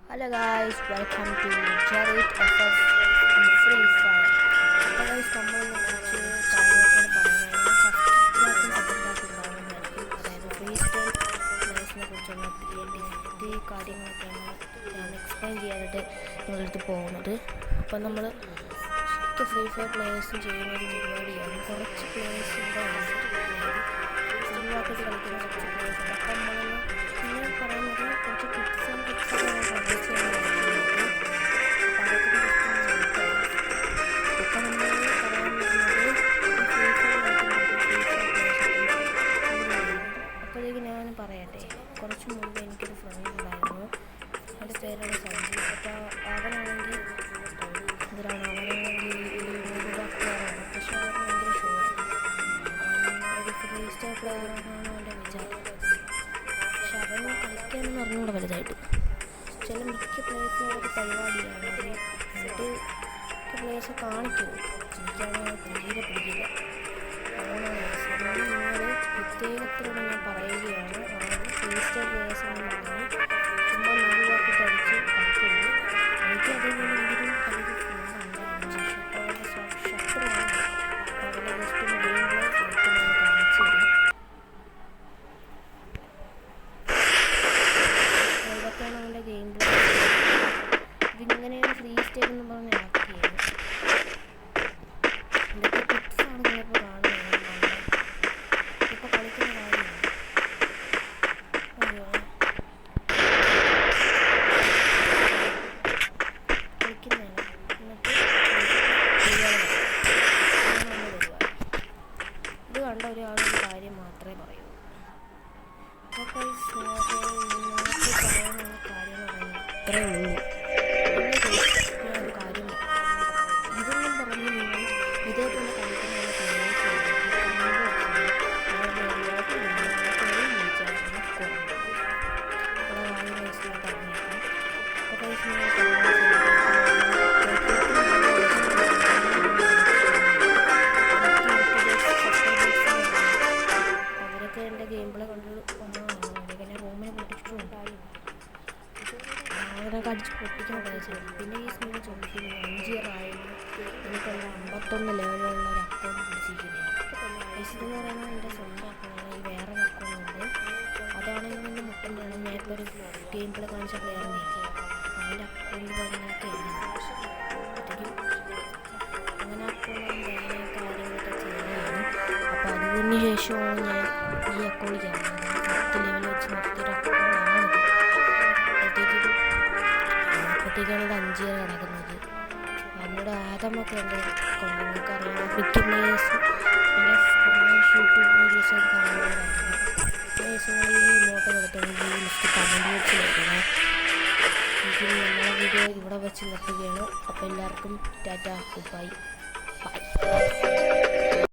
Hello guys, welcome to Jared FF in Free Fire. അപ്പോൾ guys നമ്മൾ കുറച്ച് കാര്യങ്ങളൊക്കെയാണ് പറയുന്നത്. ഫസ്റ്റ് ഉണ്ടാകുന്നതായിരിക്കും, അതായത് ഫ്രീ സ്റ്റൈൽ പ്ലേയേഴ്സിനെ കുറിച്ചുള്ള ഒത്തിരി കാര്യങ്ങളൊക്കെയാണ് ഞാൻ എക്സ്പ്ലെയിൻ ചെയ്യാനായിട്ട് നിങ്ങളടുത്ത് പോകുന്നത്. അപ്പം നമ്മൾ ഫ്രീ ഫയർ പ്ലേയേഴ്സും ചെയ്യുന്ന ഒരു പരിപാടിയാണ്. കുറച്ച് പ്ലേയേഴ്സ് ഒഴിവാക്കിയിട്ട് കളിക്കുന്ന കുറച്ച് പ്ലേയേഴ്സ്. അപ്പം നമ്മൾ പിന്നെ പറയുന്നത് കുറച്ച് ടിപ്സ് ആൻഡ് ടിപ്സൊക്കെ ഞാൻ സജസ്റ്റ് ചെയ്യുന്നത്. ഇപ്പം നമ്മൾ പറയാൻ വരുന്നത് ഫ്രീ ഫയർ അപ്പോഴേക്ക് ഞാൻ പറയട്ടെ. കുറച്ച് മുമ്പ് എനിക്കൊരു ഫ്രണ്ട് ഉണ്ടായിരുന്നു, എൻ്റെ പേരാണ് സഞ്ജു. അപ്പോൾ അവനാണെങ്കിൽ അവനാണെങ്കിൽ പക്ഷെ അവൻ ഭയങ്കര ഷോയാണ്, ഒരു ഫ്രീ സ്റ്റൈൽ പ്ലെയറാണെന്നാണ് അവൻ്റെ വിചാരം. പക്ഷെ അവൻ കളിക്കാനെന്ന് അറിഞ്ഞുകൂടെ വലുതായിട്ട്. ചില മിക്ക പ്ലേയേഴ്സിനും ഒരു പരിപാടിയാണ്, അത് എന്നിട്ട് പ്ലേയേഴ്സ് കാണിക്കും. എനിക്കാണ് തീരെ പിടിക്കില്ല. അതുകൊണ്ടാണ് നിങ്ങൾ പ്രത്യേകത്തിലൂടെ ഞാൻ പറയുകയാണ്, ഫ്രീ സ്റ്റൈൽ പ്ലേയേഴ്സ് എന്ന് പറഞ്ഞാൽ ചുമ്മാ നൂറാക്കിയിട്ട് അടിച്ച് കളിക്കരുത്. എനിക്ക് അതേപോലെ ഒരു കളിക്ക് ഫോണുണ്ടായിരുന്നു, പക്ഷേ അപ്പോൾ അവരുടെ ശത്രുവാണ്. അവരുടെ ജസ്റ്റ് ഒന്ന് ഗെയിം പ്ലേ കളിക്കുന്നത് കാണിച്ചു തരാം. ഇതൊക്കെയാണ് അവൻ്റെ ഗെയിം പ്ലേ. ഇതിങ്ങനെയാണ് ഫ്രീ സ്റ്റൈൽ എന്ന് പറഞ്ഞ് ആക്കിയത്. ഇതൊക്കെ ടിപ്സാണ് നിങ്ങളിപ്പോൾ കാണുന്നത്. ഇപ്പോൾ കളിക്കുന്ന കാര്യമാണ്. കളിക്കുന്നതാണ്. എന്നിട്ട് ഇത് കണ്ട ഒരാളൊരു കാര്യം മാത്രമേ പറയൂ. അപ്പോൾ നിങ്ങൾക്ക് പറയാനുള്ള കാര്യം എന്ന് പറയുന്നത് ഇത്രയേ ഉള്ളൂ. ഞാനൊരു കാര്യം ഇതൊന്നും പറഞ്ഞ് നിങ്ങൾ ഇതേപോലെ കളിക്കുന്ന അവരൊക്കെ എൻ്റെ ഗെയിം പ്ലേ കണ്ട് ഒന്നാണ് റൂമിനെ പൊട്ടിച്ചിട്ടുണ്ടായി. അവരൊക്കെ അടിച്ച് പൊട്ടിക്കാൻ ഉദ്ദേശിച്ചത്. പിന്നെ ഈ സ്മീൻ ചോദിക്കുന്നു 5 ഇയർ ആയിരുന്നു, എനിക്കുള്ള 51 ലെവലുള്ള ഒരു അക്കൗണ്ട് പിടിച്ചിരിക്കുന്നത്. ഇതെന്ന് പറയുന്നത് എൻ്റെ സ്വന്തം അക്കൗണ്ടാണ്. ഈ വേറെ അക്കൗണ്ടുണ്ട്, അതാണെങ്കിൽ എൻ്റെ മുട്ടൻ്റെയാണ്. ഞാൻ ഇപ്പോൾ ഒരു ഗെയിം പ്ലേ കാണിച്ച പ്ലെയറിനെ അവൻ്റെ അക്കൗണ്ട് കാര്യങ്ങളൊക്കെയാണ്. അങ്ങനെ അക്കൗണ്ട് കാര്യങ്ങളൊക്കെ ചെയ്യുന്നതാണ്. അപ്പോൾ അതിന് ശേഷമാണ് ഞാൻ ഈ അക്കൗണ്ട് ചെയ്യുന്നത്. 10 ലെവൽ വെച്ച് നിർത്തിയൊരു അക്കൗണ്ടാണിത്. അപ്പോഴത്തേക്കാണ് ഇത് 5 ഇയർ കിടക്കുന്നത്. എന്നോട് ആദമൊക്കെ എൻ്റെ അക്കൗണ്ട് നിങ്ങൾക്കറിയാം. മിക്ക പ്ലേയേഴ്സ് എൻ്റെ യൂട്യൂബ് വീഡിയോസൊക്കെ കാണുന്നവരായിരുന്നു. പ്ലേയേഴ്സുകൾ ഈ ഇമോട്ട് എടുത്തെങ്കിൽ ഈ ലിസ്റ്റ് കമൻറ്റ് വെച്ച് നോക്കണം. എനിക്ക് നമ്മളെ വീഡിയോ ഇവിടെ വെച്ച് നിർത്തുകയാണ്. അപ്പോൾ എല്ലാവർക്കും ടാറ്റ, ബൈ ബൈ.